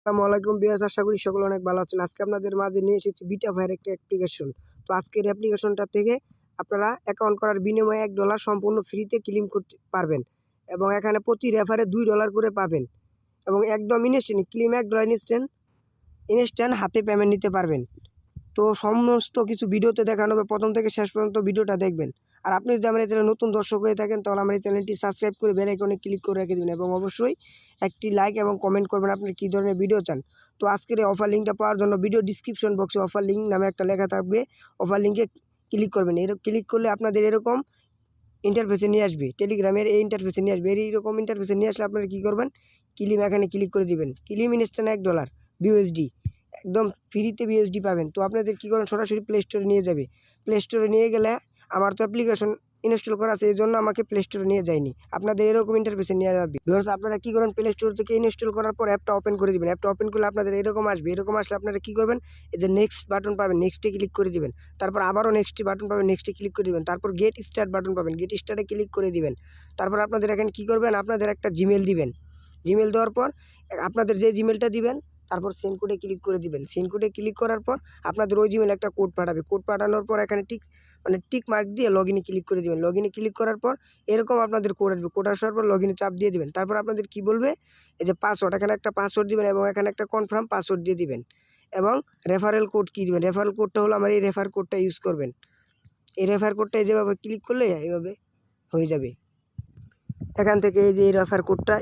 আসসালামু আলাইকুম ভিউয়ার্স, আশা করি সকলে অনেক ভালো আছেন। আজকে আপনাদের মাঝে নিয়ে এসেছি বিটাফায়ার একটা অ্যাপ্লিকেশন। তো আজকের অ্যাপ্লিকেশনটা থেকে আপনারা অ্যাকাউন্ট করার বিনিময়ে $1 সম্পূর্ণ ফ্রিতে ক্লেম করতে পারবেন এবং এখানে প্রতি রেফারে $2 করে পাবেন এবং একদম ইনস্ট্যান্ট ক্লেম $1 ইনস্ট্যান্ট হাতে পেমেন্ট নিতে পারবেন। তো সমস্ত কিছু ভিডিওতে দেখানো হবে, প্রথম থেকে শেষ পর্যন্ত ভিডিওটা দেখবেন। আর আপনি যদি আমার এই চ্যানেলে নতুন দর্শক হয়ে থাকেন তাহলে আমার এই চ্যানেলটি সাবস্ক্রাইব করে বেল আইকনে ক্লিক করে রেখে দেবেন এবং অবশ্যই একটি লাইক এবং কমেন্ট করবেন আপনি কী ধরনের ভিডিও চান। তো আজকের এই অফার লিঙ্কটা পাওয়ার জন্য ভিডিও ডিসক্রিপশন বক্সে অফার লিঙ্ক নামে একটা লেখা থাকবে, অফার লিঙ্কে ক্লিক করবেন। ক্লিক করলে আপনাদের এরকম ইন্টারফেসে নিয়ে আসবে, টেলিগ্রামের এই ইন্টারফেসে নিয়ে আসবে। এইরকম ইন্টারফেসে নিয়ে আসলে আপনারা কী করবেন, ক্লেম এখানে ক্লিক করে দিবেন। ক্লেম ইনস্ট্যান্ট $1 বিউএসডি একদম ফ্রিতে বিএসডি পাবেন। তো আপনাদের কী করেন, সরাসরি প্লে স্টোরে নিয়ে যাবে। প্লে স্টোরে নিয়ে গেলে আমার তো অ্যাপ্লিকেশন ইনস্টল করা আছে, এই জন্য আমাকে প্লে স্টোরে নিয়ে যায়নি। আপনাদের এরকম ইন্টারফেসে নিয়ে যাবে। ভিউয়ার্স, আপনারা কী করেন, প্লে স্টোর থেকে ইনস্টল করার পর অ্যাপটা ওপেন করে দিবেন। অ্যাপটা ওপেন করলে আপনাদের এরকম আসবে। এরকম আসলে আপনারা কী করবেন, এই যে নেক্সট বাটন পাবেন, নেক্সটে ক্লিক করে দিবেন। তারপর আবারও নেক্সট বাটন পাবেন, নেক্সটে ক্লিক করে দিবেন। তারপর গেট স্টার্ট বাটন পাবেন, গেট স্টার্টে ক্লিক করে দিবেন। তারপর আপনাদের এখানে কী করবেন, আপনাদের একটা জিমেল দিবেন। জিমেল দেওয়ার পর আপনাদের যে জিমেলটা দিবেন তারপর সেন্ড কোডে ক্লিক করে দিবেন। সেন্ড কোডে ক্লিক করার পর আপনাদের ওই জিমেলে একটা কোড পাঠাবে। কোড পাঠানোর পর এখানে টিক মার্ক দিয়ে লগইনে ক্লিক করে দিবেন। লগইনে ক্লিক করার পর এরকম আপনাদের কোড আসবে। কোড আসার পর লগইনে চাপ দিয়ে দিবেন। তারপর আপনাদের কি বলবে, এই যে পাসওয়ার্ড, এখানে একটা পাসওয়ার্ড দিবেন এবং এখানে একটা কনফার্ম পাসওয়ার্ড দিয়ে দিবেন এবং রেফারেল কোড কী দিবেন। রেফারেল কোডটা হলো আমার এই রেফার কোডটা ইউজ করবেন। এই রেফার কোডটা যেভাবে ক্লিক করলে এইভাবে হয়ে যাবে। এখান থেকে এই যে এই রেফার কোডটা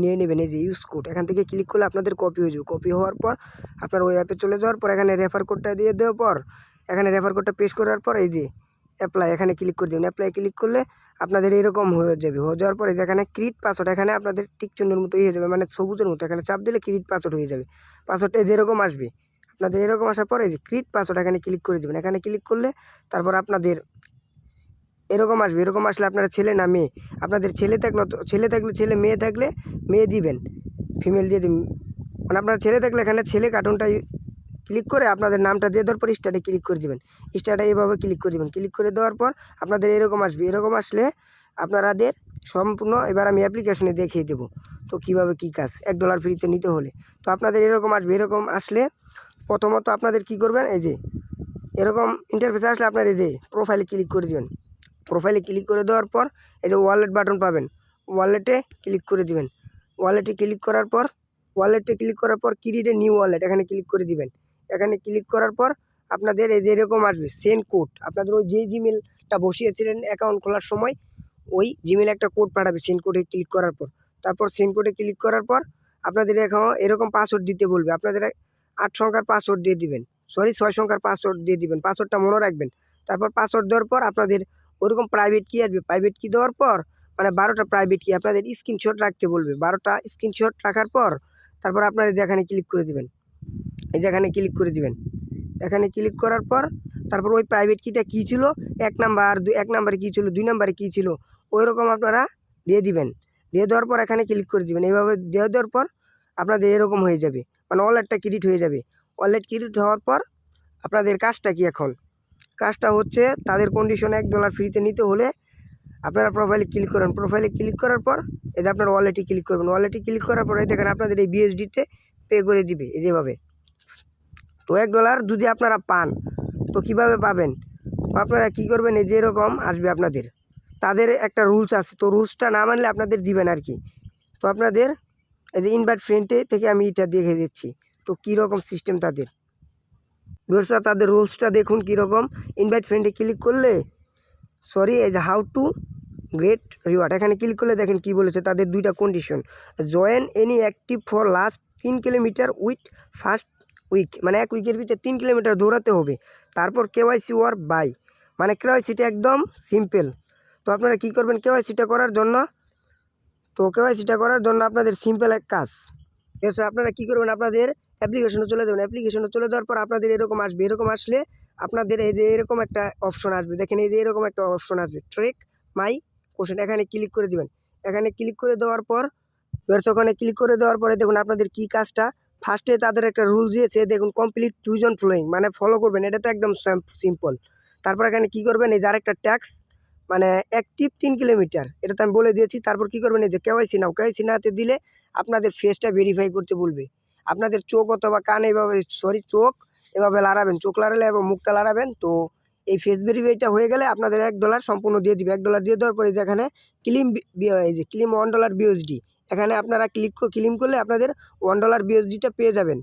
নিয়ে নেবেন, এই যে ইউজ কোড, এখান থেকে ক্লিক করলে আপনাদের কপি হয়ে যাবে। কপি হওয়ার পর আপনার ওই অ্যাপে চলে যাওয়ার পর এখানে রেফার কোডটা দিয়ে দেওয়ার পর এখানে রেফার কোডটা পেস্ট করার পর এই যে অ্যাপ্লাই, এখানে ক্লিক করে দেবেন। অ্যাপ্লাই ক্লিক করলে আপনাদের এরকম হয়ে যাবে। হয়ে যাওয়ার পরে এখানে ক্রিয়েট পাসওয়ার্ড, এখানে আপনাদের টিক চিহ্নের মতো হয়ে যাবে, মানে সবুজের মতো, এখানে চাপ দিলে ক্রিয়েট পাসওয়ার্ড হয়ে যাবে। পাসওয়ার্ডটা যেরকম আসবে আপনাদের এরকম আসার পরে এই যে ক্রিয়েট পাসওয়ার্ড, এখানে ক্লিক করে দেবেন। এখানে ক্লিক করলে তারপর আপনাদের এরকম আসবে। এরকম আসলে আপনারা ছেলে না মেয়ে, আপনাদের ছেলে থাকলে ছেলে, মেয়ে থাকলে মেয়ে দিবেন, ফিমেল দিয়ে দিবেন। মানে আপনার ছেলে থাকলে এখানে ছেলে কার্টুনটা ক্লিক করে আপনাদের নামটা দিয়ে দেওয়ার পর স্টার্টে ক্লিক করে দেবেন। স্টার্টে এইভাবে ক্লিক করে দেবেন। ক্লিক করে দেওয়ার পর আপনাদের এরকম আসবে। এরকম আসলে আপনাদের সম্পূর্ণ এবার আমি অ্যাপ্লিকেশনে দেখিয়ে দেবো তো কীভাবে কী কাজ $1 ফ্রিতে নিতে হলে। তো আপনাদের এরকম আসবে। এরকম আসলে প্রথমত আপনাদের কি করবেন, এই যে এরকম ইন্টারফেসে আসলে আপনার এই যে প্রোফাইলে ক্লিক করে দেবেন। প্রোফাইলে ক্লিক করে দেওয়ার পর এই যে ওয়ালেট বাটন পাবেন, ওয়ালেটে ক্লিক করে দিবেন। ওয়ালেটে ক্লিক করার পর ক্রিয়েট এ নিউ ওয়ালেট, এখানে ক্লিক করে দিবেন। এখানে ক্লিক করার পর আপনাদের এই যে এরকম আসবে সেন্ড কোড। আপনাদের ওই যে জিমেলটা বসিয়েছিলেন অ্যাকাউন্ট খোলার সময় ওই জিমেলে একটা কোড পাঠাবে সেন্ড কোডে ক্লিক করার পর। তারপর সেন্ড কোডে ক্লিক করার পর আপনাদের এখন এরকম পাসওয়ার্ড দিতে বলবে। আপনাদের 8 সংখ্যার পাসওয়ার্ড দিয়ে দিবেন, 6 সংখ্যার পাসওয়ার্ড দিয়ে দিবেন। পাসওয়ার্ডটা মনে রাখবেন। তারপর পাসওয়ার্ড দেওয়ার পর আপনাদের ওরকম প্রাইভেট কি আসবে। প্রাইভেট কি দেওয়ার পর মানে 12টা প্রাইভেট কি আপনাদের স্ক্রিনশট রাখতে বলবে। 12টা স্ক্রিনশট রাখার পর তারপর আপনারা যেখানে ক্লিক করে দিবেন, এই যেখানে ক্লিক করে দিবেন। এখানে ক্লিক করার পর তারপর ওই প্রাইভেট কিটা কী ছিল, 1 নাম্বারে কী ছিল, 2 নাম্বারে কী ছিল, ওই রকম আপনারা দিয়ে দিবেন। দিয়ে দেওয়ার পর এখানে ক্লিক করে দিবেন। এইভাবে দিয়ে দেওয়ার পর আপনাদের এরকম হয়ে যাবে, মানে ওয়ালেটটা ক্রেডিট হয়ে যাবে। ওয়ালেট ক্রেডিট হওয়ার পর আপনাদের কাজটা কি, এখন কাজটা হচ্ছে তাদের কন্ডিশনে $1 ফ্রিতে নিতে হলে আপনারা প্রোফাইলে ক্লিক করেন। প্রোফাইলে ক্লিক করার পর এই যে আপনার ওয়ালেটে ক্লিক করবেন। ওয়ালেটে ক্লিক করার পর এই দেখেন আপনাদের এই বিএসডিতে পে করে দিবে এই যেভাবে। তো $1 যদি আপনারা পান তো কীভাবে পাবেন, তো আপনারা কী করবেন, এই যে এরকম আসবে আপনাদের, তাদের একটা রুলস আছে, তো রুলসটা না মানলে আপনাদের দিবেন আর কি। তো আপনাদের এই যে ইনভাইট ফ্রেন্ডে থেকে আমি এটা দেখে দিচ্ছি তো কীরকম সিস্টেম তাদের। ভিউয়ার্সরা তাদের রুলসটা দেখুন কীরকম। ইনভাইট ফ্রেন্ডে ক্লিক করলে এই যে হাউ টু গ্রেট রিওয়ার্ড, এখানে ক্লিক করলে দেখেন কি বলেছে তাদের 2টা condition. Join any active for last 3 kilometre with first week, মানে 1 উইকের ভিতরে 3 কিলোমিটার দৌড়াতে হবে। তারপর কেওয়াইসি ওয়ার বাই, মানে কেওয়াইসিটা একদম সিম্পল। তো আপনারা কী করবেন, কেওয়াইসিটা করার জন্য আপনাদের সিম্পল এক কাজ। এসে আপনারা কী করবেন, আপনাদের অ্যাপ্লিকেশনে চলে যাবেন। অ্যাপ্লিকেশনে চলে যাওয়ার পর আপনাদের এরকম আসবে। এরকম আসলে আপনাদের এই যে এরকম একটা অপশন আসবে, দেখেন এই যে এরকম একটা অপশন আসবে ট্রেক মাই কোশ্চেন, এখানে ক্লিক করে দিবেন। এখানে ক্লিক করে দেওয়ার পর ওখানে ক্লিক করে দেওয়ার পরে দেখুন আপনাদের কী কাজটা। ফার্স্টে তাদের একটা রুল দিয়েছে, দেখুন কমপ্লিট 2 জন ফলোয়িং, মানে ফলো করবেন, এটা তো একদম সিম্পল। তারপর এখানে কী করবেন, এই যে আরেকটা ট্যাক্স মানে অ্যাক্টিভ 3 কিলোমিটার, এটা তো আমি বলে দিয়েছি। তারপর কী করবেন, এই যে কেওয়াইসি নাও, কেওয়াইসি নাতে দিলে আপনাদের ফেসটা ভেরিফাই করতে বলবে। আপনাদের চোখ অথবা কান এভাবে চোখ এভাবে লাড়াবেন, চোখ লাড়ালে এবং মুখটা লাড়াবেন। তো এই ফেস ভেরিফাইটা হয়ে গেলে আপনাদের $1 সম্পূর্ণ দিয়ে দিবে। $1 দিয়ে দেওয়ার পরে যেখানে এই যে ক্লিম $1 বিএসডি, এখানে আপনারা ক্লেম করলে আপনাদের $1 বিএসডিটা পেয়ে যাবেন।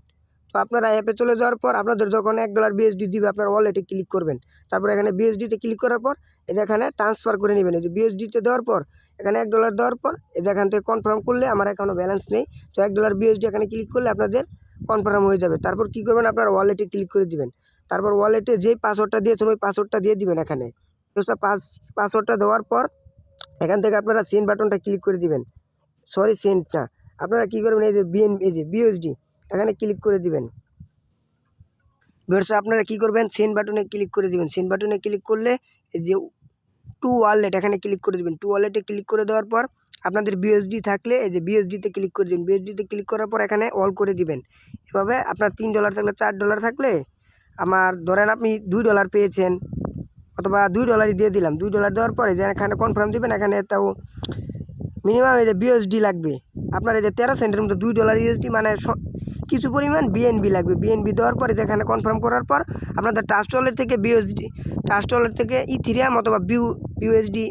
তো আপনারা অ্যাপে চলে যাওয়ার পর আপনাদের যখন $1 বিএসডি দিবে আপনার ওয়ালেটে ক্লিক করবেন। তারপর এখানে বিএসডিতে ক্লিক করার পর এই যে এখানে ট্রান্সফার করে নেবেন। এই যে বিএসডিতে দেওয়ার পর এখানে $1 দেওয়ার পর এই যে এখান থেকে কনফার্ম করলে আমার এখনও ব্যালেন্স নেই, তো $1 বিএসডি এখানে ক্লিক করলে আপনাদের কনফার্ম হয়ে যাবে। তারপর কী করবেন, আপনার ওয়ালেটে ক্লিক করে দিবেন। তারপর ওয়ালেটে যেই পাসওয়ার্ডটা দিয়েছেন ওই পাসওয়ার্ডটা দিয়ে দিবেন। এখানে পাসওয়ার্ডটা দেওয়ার পর এখান থেকে আপনারা সেন্ড বাটনটা ক্লিক করে দিবেন। সেন্ড না, আপনারা কী করবেন, এই যে বিএসডি এখানে ক্লিক করে দিবেন। ভিউয়ার্স আপনারা কী করবেন, সেন্ড বাটনে ক্লিক করে দিবেন। সেন্ড বাটনে ক্লিক করলে এই যে টু ওয়ালেট এখানে ক্লিক করে দেবেন। টু ওয়ালেটে ক্লিক করে দেওয়ার পর আপনাদের বিএসডি থাকলে এই যে বিএসডিতে ক্লিক করে দেবেন। বিএসডিতে ক্লিক করার পর এখানে অল করে দিবেন। এভাবে আপনার $3 থাকলে $4 থাকলে আমার ধরেন আপনি $2 পেয়েছেন অথবা $2 দিয়ে দিলাম। $2 দেওয়ার পরে যে এখানে কনফার্ম দেবেন। এখানে তাও মিনিমাম এই যে বিএসডি লাগবে আপনার এই যে 13 সেন্টের মতো $2 ইউএসডি, মানে কিছু পরিমাণ বিএনবি লাগবে। বিএনবি দেওয়ার পরে যেখানে কনফার্ম করার পর আপনাদের ট্রাস্ট ওয়ালেট থেকে ট্রাস্ট ওয়ালেট থেকে ইথিরিয়াম অথবা বিউএসডি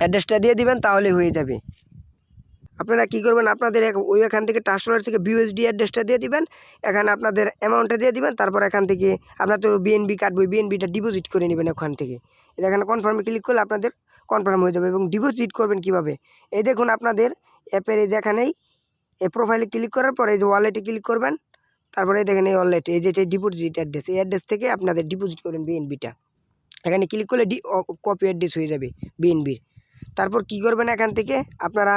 অ্যাড্রেসটা দিয়ে দিবেন, তাহলে হয়ে যাবে। আপনারা কী করবেন, আপনাদের এখান থেকে ট্রাস্ট ওয়ালেট থেকে বিউএসডি অ্যাড্রেসটা দিয়ে দিবেন। এখানে আপনাদের অ্যামাউন্টটা দিয়ে দিবেন। তারপর এখান থেকে আপনার তো বিএনবি কাটবে, বিএনবিটা ডিপোজিট করে নেবেন ওখান থেকে। এখানে কনফার্মে ক্লিক করলে আপনাদের কনফার্ম হয়ে যাবে। এবং ডিপোজিট করবেন কীভাবে, এই দেখুন আপনাদের অ্যাপের এই যেখানেই এই প্রোফাইলে ক্লিক করার পর এই যে ওয়ালেটে ক্লিক করবেন। তারপরে দেখেন এই ওয়ালেটে এই যে ডিপোজিট অ্যাড্রেস, এই অ্যাড্রেস থেকে আপনাদের ডিপোজিট করবেন বিএনবিটা। এখানে ক্লিক করলে কপি অ্যাড্রেস হয়ে যাবে বিএনবির। তারপর কি করবেন, এখান থেকে আপনারা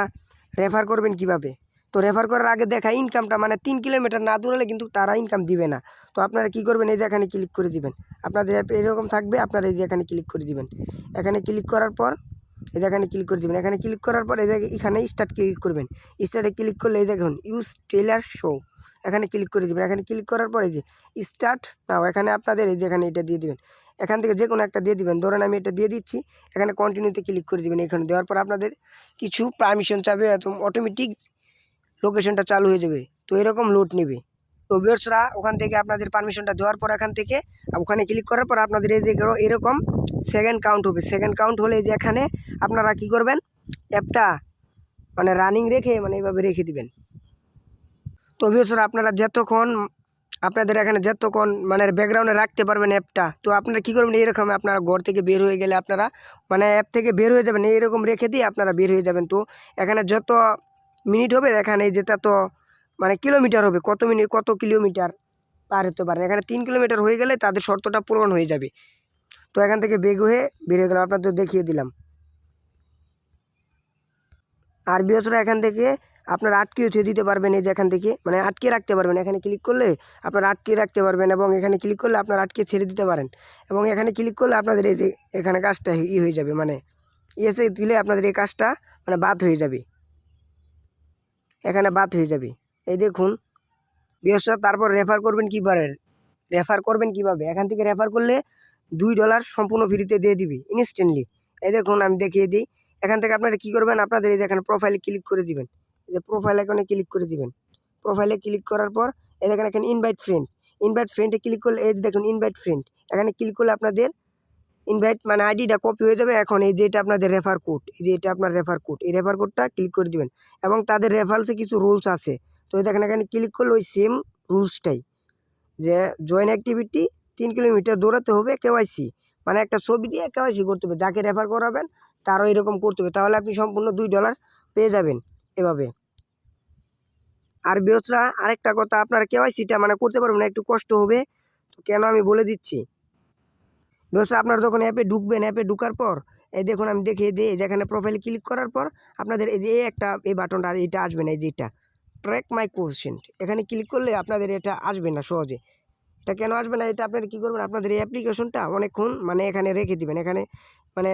রেফার করবেন কিভাবে। তো রেফার করার আগে দেখা ইনকামটা, মানে 3 কিলোমিটার না দৌড়ালে কিন্তু তারা ইনকাম দিবে না। তো আপনারা কি করবেন, এই যে এখানে ক্লিক করে দিবেন। আপনাদের অ্যাপে এরকম থাকবে, আপনারা এই যে এখানে ক্লিক করে দিবেন। এখানে ক্লিক করার পর এই যে এখানে ক্লিক করে দেবেন। এখানে ক্লিক করার পর এই যে এখানে স্টার্ট ক্লিক করবেন। স্টার্টে ক্লিক করলে এই দেখুন ইউজ ট্রেলার শো, এখানে ক্লিক করে দেবেন। এখানে ক্লিক করার পর এই যে স্টার্ট নাও, এখানে আপনাদের এই যে এখানে এটা দিয়ে দিবেন। এখান থেকে যে কোনো একটা দিয়ে দিবেন, ধরেন আমি এটা দিয়ে দিচ্ছি। এখানে কন্টিনিউতে ক্লিক করে দেবেন। এখানে দেওয়ার পর আপনাদের কিছু পারমিশন চাবে, অটোমেটিক লোকেশনটা চালু হয়ে যাবে। তো এরকম লোড নেবে। তো ভিউয়ার্সরা ওখান থেকে আপনাদের পারমিশনটা দেওয়ার পর এখান থেকে ওখানে ক্লিক করার পর আপনাদের এই যে এরকম সেকেন্ড কাউন্ট হবে। সেকেন্ড কাউন্ট হলে যে এখানে আপনারা কি করবেন, অ্যাপটা মানে রানিং রেখে মানে এইভাবে রেখে দিবেন। তো ভিউয়ার্সরা আপনারা আপনাদের এখানে যতক্ষণ মানে ব্যাকগ্রাউন্ডে রাখতে পারবেন অ্যাপটা, তো আপনারা কী করবেন, এইরকম আপনারা ঘর থেকে বের হয়ে গেলে আপনারা মানে অ্যাপ থেকে বের হয়ে যাবেন, এইরকম রেখে দিয়ে আপনারা বের হয়ে যাবেন। তো এখানে যত মিনিট হবে এখানে যেটা তো মানে কিলোমিটার হবে, কত মিনিট কত কিলোমিটার পার হতে পারে। এখানে 3 কিলোমিটার হয়ে গেলে তাদের শর্তটা পূরণ হয়ে যাবে। তো এখান থেকে বের হয়ে গেলাম, আপনাদের দেখিয়ে দিলাম। আর ভিউয়ার্সরা এখান থেকে আপনারা আটকেও ছেড়ে দিতে পারবেন। এই যে এখান থেকে মানে আটকে রাখতে পারবেন। এখানে ক্লিক করলে আপনারা আটকে রাখতে পারবেন এবং এখানে ক্লিক করলে আপনারা আটকে ছেড়ে দিতে পারেন। এবং এখানে ক্লিক করলে আপনাদের এই যে এখানে কাজটা হয়ে যাবে, মানে এসে দিলে আপনাদের এই কাজটা মানে বাদ হয়ে যাবে, এখানে বাদ হয়ে যাবে। এই দেখুন ভিউয়ার্সরা, তারপর রেফার করবেন কীভাবে, এখান থেকে রেফার করলে $2 সম্পূর্ণ ফ্রিতে দিয়ে দিবি ইনস্ট্যান্টলি। এই দেখুন আমি দেখিয়ে দিই। এখান থেকে আপনারা কী করবেন, আপনাদের এই যে এখানে প্রোফাইলে ক্লিক করে দিবেন। এই যে প্রোফাইল আইকনে ক্লিক করে দিবেন। প্রোফাইলে ক্লিক করার পর এই দেখেন এখানে ইনভাইট ফ্রেন্ডে ক্লিক করলে এই যে দেখুন ইনভাইট ফ্রেন্ড, এখানে ক্লিক করলে আপনাদের ইনভাইট মানে আইডিটা কপি হয়ে যাবে। এখন এই যে এটা আপনাদের রেফার কোড, এই যে এটা আপনার রেফার কোড, এই রেফার কোডটা ক্লিক করে দিবেন। এবং তাদের রেফারেন্সে কিছু রুলস আছে। তো এই দেখেন এখানে ক্লিক করলে ওই সেম রুলসটাই, যে জয়েন অ্যাক্টিভিটি 3 কিলোমিটার দৌড়াতে হবে, কেওয়াইসি মানে একটা ছবি দিয়ে কেওয়াইসি করতে হবে, যাকে রেফার করাবেন তারও এরকম করতে হবে, তাহলে আপনি সম্পূর্ণ $2 পেয়ে যাবেন এভাবে। আর ভিউয়ার্সরা আরেকটা কথা, আপনারা কেওয়াইসিটা মানে করতে পারবেন না, একটু কষ্ট হবে। তো কেন আমি বলে দিচ্ছি। ভিউয়ার্সরা আপনারা যখন অ্যাপে ঢুকবেন, অ্যাপে ঢুকার পর এই দেখুন আমি দেখিয়ে দিই, যেখানে প্রোফাইলে ক্লিক করার পর আপনাদের এই যে এই বাটনটা আর এটা আসবে না, এই যে এটা ট্র্যাক মাই কোশ্চেন, এখানে ক্লিক করলে আপনাদের এটা আসবে না সহজে। এটা কেন আসবে না, এটা আপনারা কী করবেন, আপনাদের এই অ্যাপ্লিকেশনটা অনেকক্ষণ মানে এখানে রেখে দিবেন। এখানে মানে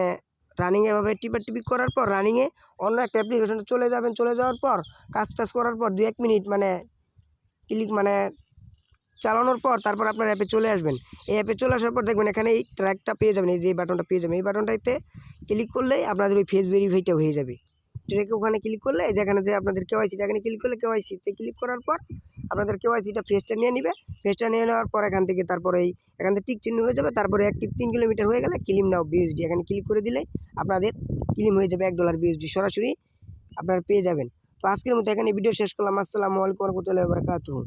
রানিংয়ে এভাবে টিপি করার পর রানিংয়ে অন্য একটা অ্যাপ্লিকেশনে চলে যাবেন। চলে যাওয়ার পর কাজ করার পর 2-1 মিনিট মানে ক্লিক মানে চালানোর পর তারপর আপনার অ্যাপে চলে আসবেন। এই অ্যাপে চলে আসার পর দেখবেন এখানে এই ট্র্যাকটা পেয়ে যাবেন, এই যে বাটনটা পেয়ে যাবেন। এই বাটনটাতে ক্লিক করলেই আপনাদের ওই ফেস ভেরিফাইটা হয়ে যাবে। ট্র্যাকে ওখানে ক্লিক করলে যেখানে যে আপনাদের কেওয়াইসিটা এখানে ক্লিক করলে কেওয়াইসিতে ক্লিক করার পর আপনাদের কেওয়াইসিটা ফেসটা নিয়ে নেবে। ফেসটা নিয়ে নেওয়ার পর এখান থেকে এখান থেকে টিক চিহ্ন হয়ে যাবে। তারপরে অ্যাক্টিভ 3 কিলোমিটার হয়ে গেলে ক্লেম নাও বিএসডি এখানে ক্লিক করে দিলেই আপনাদের ক্লেম হয়ে যাবে $1 বিএসডি সরাসরি আপনারা পেয়ে যাবেন। তো আজকের মতো এখানে ভিডিও শেষ করলাম। আসসালামু আলাইকুম ওয়া রাহমাতুল্লাহি ওয়া বারাকাতুহু।